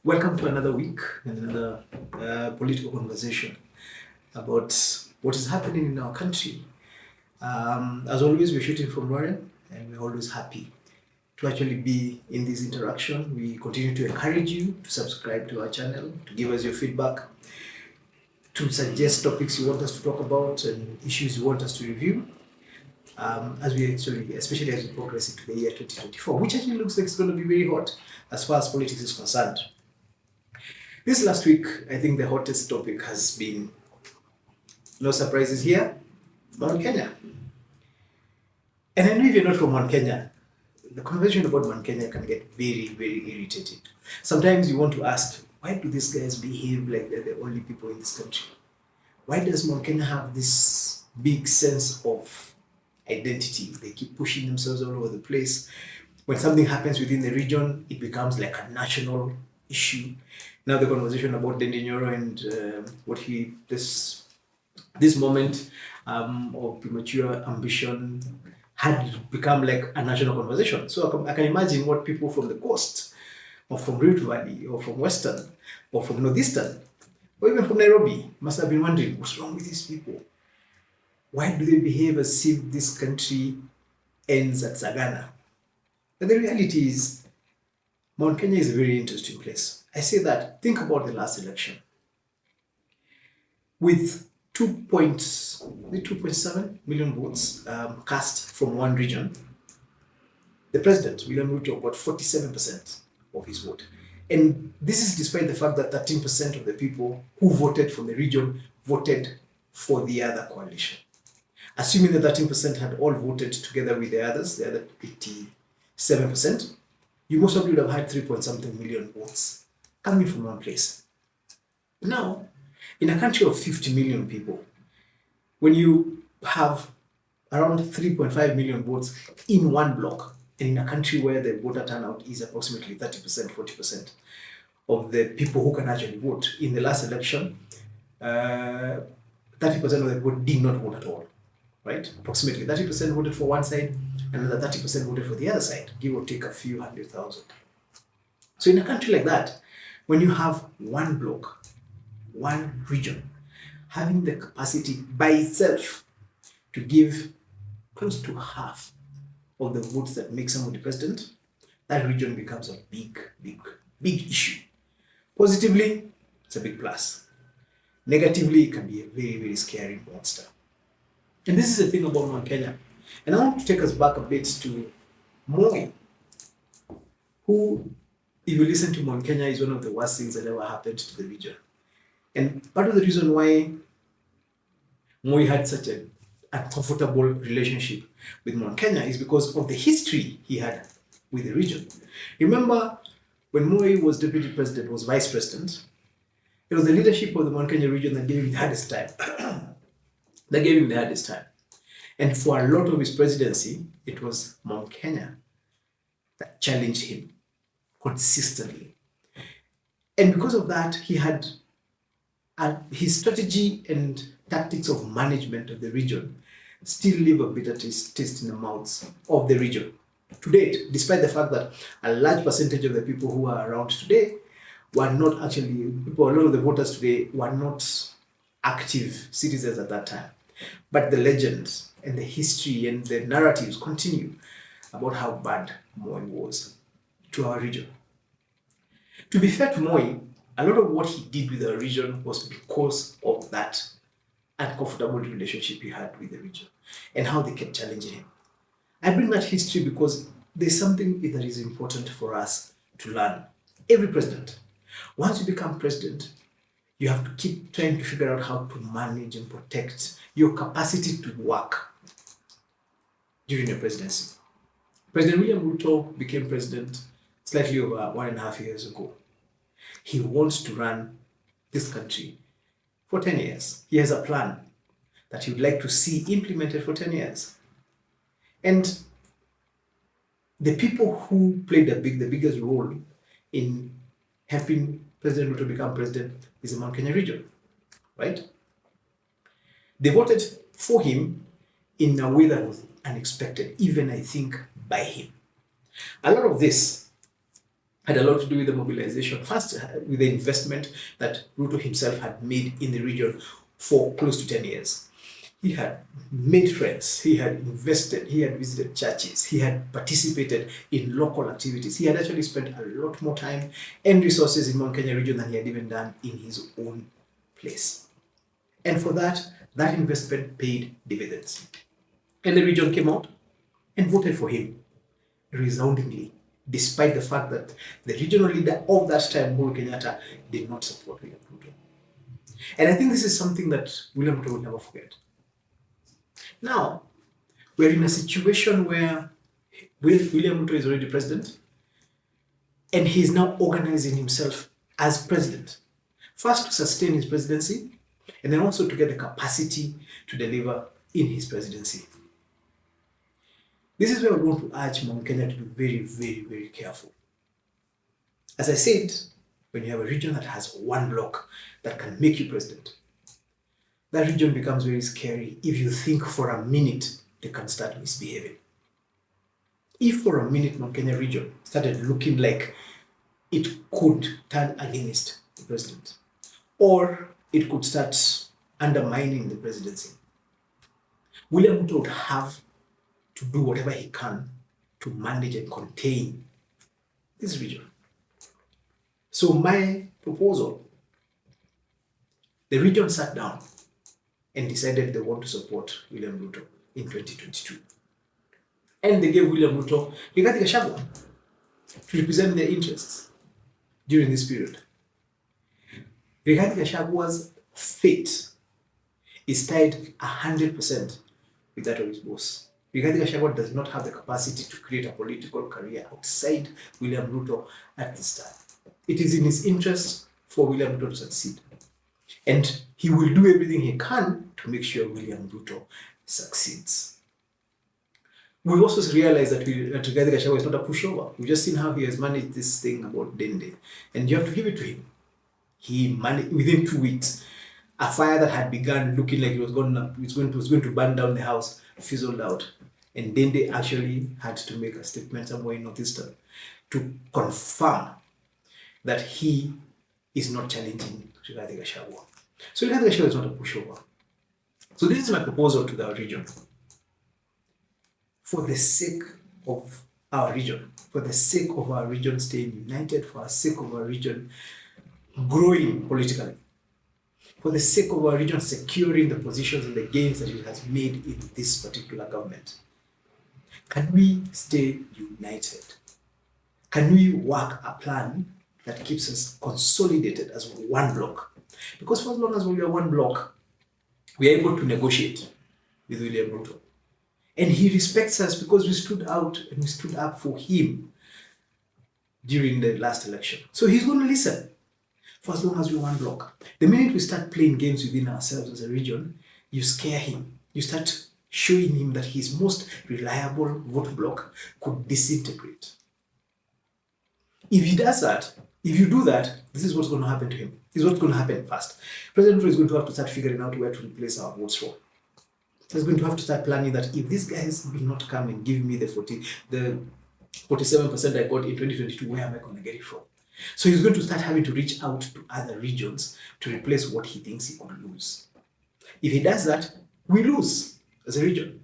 Welcome to another week and another political conversation about what is happening in our country. As always, we're shooting from Warren and we're always happy to actually be in this interaction. We continue to encourage you to subscribe to our channel, to give us your feedback, to suggest topics you want us to talk about and issues you want us to review. As we actually, especially as we progress into the year 2024, which actually looks like it's going to be very hot as far as politics is concerned. This last week, I think the hottest topic has been, no surprises here, Mount Kenya. And I know if you're not from Mount Kenya, the conversation about Mount Kenya can get very, very irritating. Sometimes you want to ask, why do these guys behave like they're the only people in this country? Why does Mount Kenya have this big sense of identity? They keep pushing themselves all over the place. When something happens within the region, it becomes like a national issue. Now the conversation about Dendinyoro and this moment of premature ambition had become like a national conversation. So I can imagine what people from the coast, or from Rift Valley, or from Western, or from Northeastern, or even from Nairobi must have been wondering, what's wrong with these people? Why do they behave as if this country ends at Sagana? But the reality is, Mount Kenya is a very interesting place. I say that, think about the last election. With 2.7 million votes cast from one region, the president, William Ruto, got 47% of his vote. And this is despite the fact that 13% of the people who voted from the region voted for the other coalition. Assuming that 13% had all voted together with the others, the other 87%, you most probably would have had 3 point something million votes coming from one place. Now, in a country of 50 million people, when you have around 3.5 million votes in one block, and in a country where the voter turnout is approximately 30%, 40% of the people who can actually vote, in the last election, 30% of the vote did not vote at all, right? Approximately 30% voted for one side, another 30% voted for the other side, give or take a few 100,000. So in a country like that, when you have one block, one region, having the capacity by itself to give close to half of the votes that make somebody president, that region becomes a big, big, big issue. Positively, it's a big plus. Negatively, it can be a very, very scary monster. And this is the thing about Mount Kenya. And I want to take us back a bit to Moi, who, if you listen to Mount Kenya, is one of the worst things that ever happened to the region. And part of the reason why Moi had such an uncomfortable relationship with Mount Kenya is because of the history he had with the region. Remember, when Moi was deputy president, was vice president, it was the leadership of the Mount Kenya region that gave him the hardest time. And for a lot of his presidency, it was Mount Kenya that challenged him consistently. And because of that, he had his strategy and tactics of management of the region still leave a bitter taste in the mouths of the region. To date, despite the fact that a large percentage of the people who are around today were not actually, a lot of the voters today were not active citizens at that time. But the legends and the history and the narratives continue about how bad Moi was to our region. To be fair to Moi, a lot of what he did with the region was because of that uncomfortable relationship he had with the region and how they kept challenging him. I bring that history because there's something that is important for us to learn. Every president, once you become president, you have to keep trying to figure out how to manage and protect your capacity to work during your presidency. President William Ruto became president slightly over 1.5 years ago. He wants to run this country for 10 years. He has a plan that he would like to see implemented for 10 years. And the people who played the biggest role in helping President Ruto become president is the Mount Kenya region, right? They voted for him in a way that was unexpected, even I think by him. A lot of this had a lot to do with the mobilization. First, with the investment that Ruto himself had made in the region for close to 10 years. He had made friends, he had invested, he had visited churches, he had participated in local activities. He had actually spent a lot more time and resources in Mount Kenya region than he had even done in his own place. And for that, that investment paid dividends. And the region came out and voted for him resoundingly, despite the fact that the regional leader of that time, Uhuru Kenyatta, did not support William Ruto. And I think this is something that William Ruto will never forget. Now, we're in a situation where William Ruto is already president, and he's now organizing himself as president. First, to sustain his presidency, and then also to get the capacity to deliver in his presidency. This is where we want to urge Mount Kenya to be very, very, very careful. As I said, when you have a region that has one block that can make you president, that region becomes very scary if you think for a minute they can start misbehaving. If for a minute Mount Kenya region started looking like it could turn against the president, or it could start undermining the presidency, William Ruto would have to do whatever he can to manage and contain this region. So my proposal, the region sat down and decided they want to support William Ruto in 2022. And they gave William Ruto Rigathi Gachagua to represent their interests during this period. Rigathi Gachagua's fate is tied 100% with that of his boss. Rigathi Gachagua does not have the capacity to create a political career outside William Ruto at this time. It is in his interest for William Ruto to succeed. And he will do everything he can to make sure William Ruto succeeds. We also realize that Rigathi Gachagua is not a pushover. We've just seen how he has managed this thing about Dende. And you have to give it to him. He managed, within 2 weeks, a fire that had begun looking like it was going to burn down the house fizzled out. And Dende actually had to make a statement somewhere in Northeastern to confirm that he is not challenging Rigathi Gachagua. So Rigathi Gachagua is not a pushover. So this is my proposal to the region. For the sake of our region, for the sake of our region staying united, for the sake of our region growing politically, for the sake of our region securing the positions and the gains that it has made in this particular government, can we stay united? Can we work a plan that keeps us consolidated as one block? Because for as long as we are one block, we are able to negotiate with William Ruto. And he respects us because we stood out and we stood up for him during the last election. So he's going to listen for as long as we're one block. The minute we start playing games within ourselves as a region, you scare him. You start showing him that his most reliable vote block could disintegrate. If he does that, if you do that, this is what's going to happen to him. This is what's going to happen fast. President Ruto is going to have to start figuring out where to replace our votes from. He's going to have to start planning that if these guys do not come and give me the 47% I got in 2022, where am I going to get it from? So he's going to start having to reach out to other regions to replace what he thinks he could lose. If he does that, we lose as a region.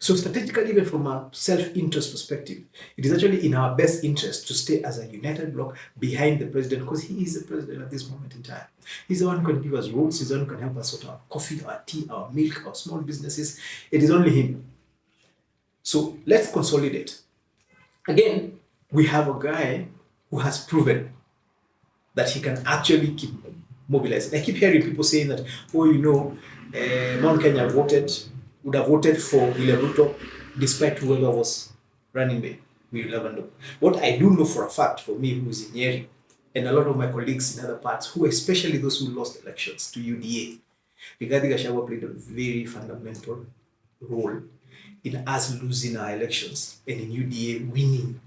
So strategically, even from a self-interest perspective, it is actually in our best interest to stay as a united bloc behind the president, because he is the president at this moment in time. He's the one who can give us roads, he's the one who can help us sort our coffee, our tea, our milk, our small businesses. It is only him. So let's consolidate. Again, we have a guy who has proven that he can actually keep mobilizing. I keep hearing people saying that, Mount Kenya would have voted for William Ruto despite whoever was running the Lavando. What I do know for a fact, for me who is in Nyeri, and a lot of my colleagues in other parts, who especially those who lost elections to UDA, Rigathi Gachagua played a very fundamental role in us losing our elections and in UDA winning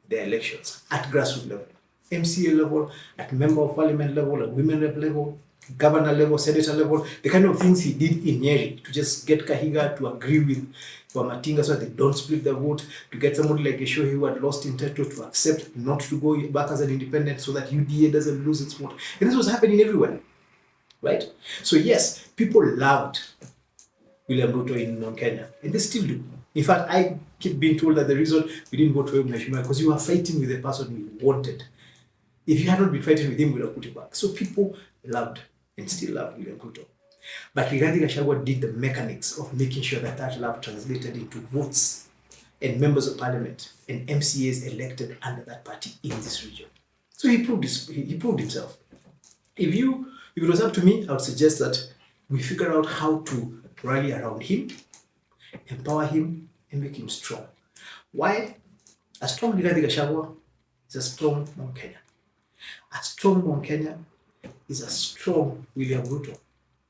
the elections at grassroots level, MCA level, at member of parliament level, at women rep level, governor level, senator level, the kind of things he did in Nyeri to just get Kahiga to agree with Wamatinga so that they don't split the vote, to get somebody like Eshohi who had lost in Teto to accept not to go back as an independent so that UDA doesn't lose its vote. And this was happening everywhere, right? So yes, people loved William Ruto in Kenya, and they still do. In fact, I keep being told that the reason we didn't vote for him because you were fighting with the person we wanted. If you had not been fighting with him, we would have put you back. So people loved and still love William Ruto. But Rigathi Gachagua did the mechanics of making sure that that love translated into votes and members of parliament and MCAs elected under that party in this region. So he proved himself. If it was up to me, I would suggest that we figure out how to rally around him, empower him, and make him strong. Why? A strong Rigathi Gachagua is a strong Mount Kenya. A strong Mount Kenya is a strong William Ruto.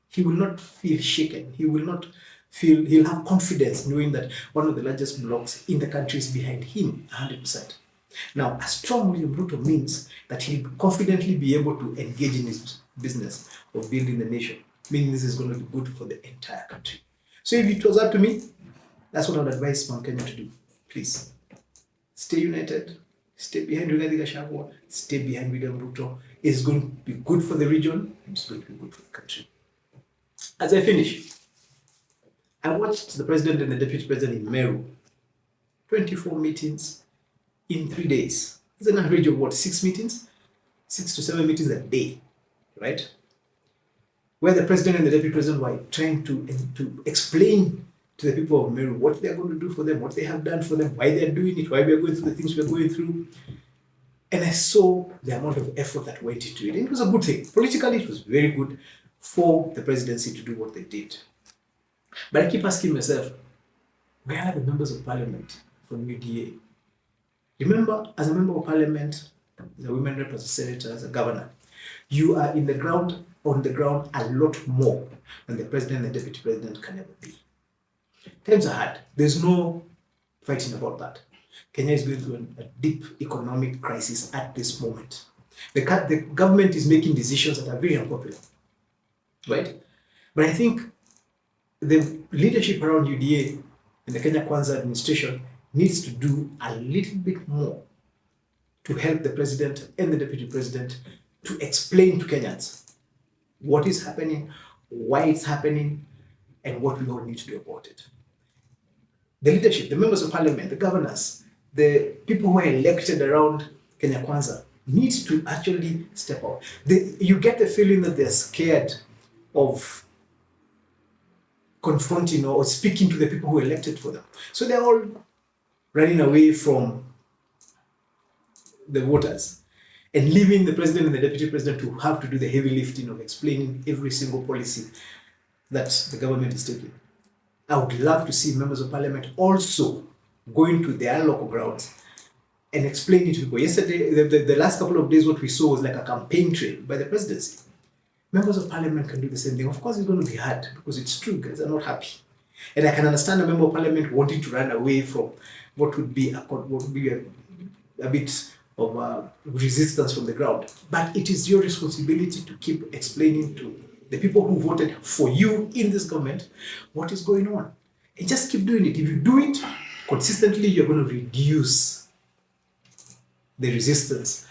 He will not feel shaken. He'll have confidence knowing that one of the largest blocks in the country is behind him 100%. Now, a strong William Ruto means that he'll confidently be able to engage in his business of building the nation, meaning this is going to be good for the entire country. So if it was up to me, that's what I would advise Mount Kenya to do. Please, stay united, stay behind Rigathi Gachagua, stay behind William Ruto. It's going to be good for the region, and it's going to be good for the country. As I finish, I watched the president and the deputy president in Meru, 24 meetings in 3 days. It's an average of what, 6 meetings? 6 to 7 meetings a day, right? Where the president and the deputy president were trying to explain to the people of Meru what they're going to do for them, what they have done for them, why they're doing it, why we're going through the things we're going through. And I saw the amount of effort that went into it. And it was a good thing. Politically, it was very good for the presidency to do what they did. But I keep asking myself, where are the members of parliament from UDA? Remember, as a member of parliament, as a women rep, as a senator, as a governor, you are on the ground a lot more than the president and the deputy president can ever be. Times are hard. There's no fighting about that. Kenya is going through a deep economic crisis at this moment. The government is making decisions that are very unpopular, right? But I think the leadership around UDA and the Kenya Kwanza administration needs to do a little bit more to help the president and the deputy president to explain to Kenyans what is happening, why it's happening, and what we all need to do about it. The leadership, the members of parliament, the governors, the people who are elected around Kenya Kwanza need to actually step out. You get the feeling that they're scared of confronting or speaking to the people who elected for them. So they're all running away from the voters and leaving the president and the deputy president to have to do the heavy lifting of explaining every single policy that the government is taking. I would love to see members of parliament also going to their local grounds and explaining to people. Yesterday, the last couple of days, what we saw was like a campaign trail by the presidency. Members of parliament can do the same thing. Of course, it's going to be hard because it's true, guys are not happy. And I can understand a member of parliament wanting to run away from what would be a bit of resistance from the ground. But it is your responsibility to keep explaining to the people who voted for you in this government what is going on. And just keep doing it. If you do it consistently, you're going to reduce the resistance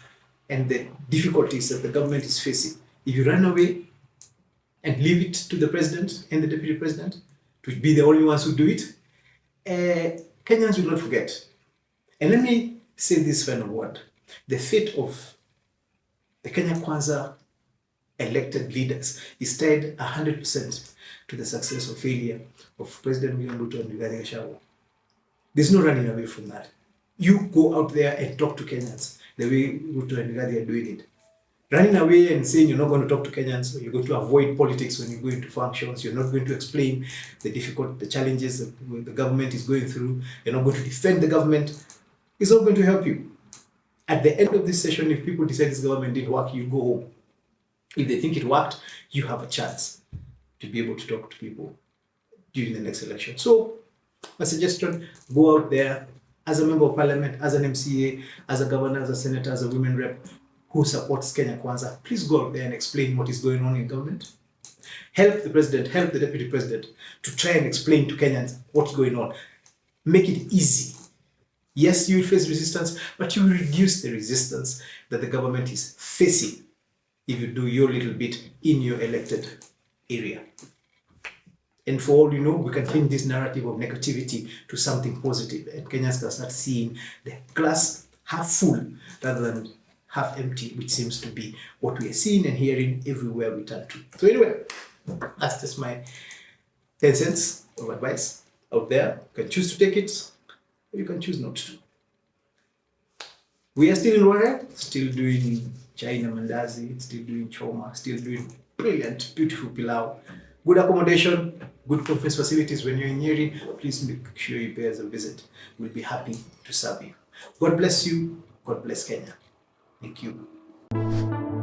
and the difficulties that the government is facing. If you run away and leave it to the president and the deputy president to be the only ones who do it, Kenyans will not forget. And let me say this final word. The fate of the Kenya Kwanza elected leaders is tied 100% to the success or failure of President William Ruto and Rigathi Gachagua. There's no running away from that. You go out there and talk to Kenyans the way Ruto and Rigathi are doing it. Running away and saying you're not going to talk to Kenyans, or you're going to avoid politics when you go into functions, you're not going to explain the challenges that the government is going through, you're not going to defend the government, it's not going to help you. At the end of this session, if people decide this government didn't work, you go home. If they think it worked, you have a chance to be able to talk to people during the next election. So, my suggestion, go out there as a member of parliament, as an MCA, as a governor, as a senator, as a women rep, who supports Kenya Kwanza, please go out there and explain what is going on in government. Help the president, help the deputy president to try and explain to Kenyans what's going on. Make it easy. Yes, you will face resistance, but you will reduce the resistance that the government is facing if you do your little bit in your elected area. And for all you know, we can change this narrative of negativity to something positive, and Kenyans can start seeing the glass half full rather than half empty, which seems to be what we are seeing and hearing everywhere we turn to. So anyway, that's just my 10 cents of advice out there. You can choose to take it, or you can choose not to. We are still in Rwanda, still doing China mandazi, still doing choma, still doing brilliant, beautiful pilau. Good accommodation, good conference facilities. When you're in Nyeri, please make sure you pay us a visit. We'll be happy to serve you. God bless you. God bless Kenya. Thank you.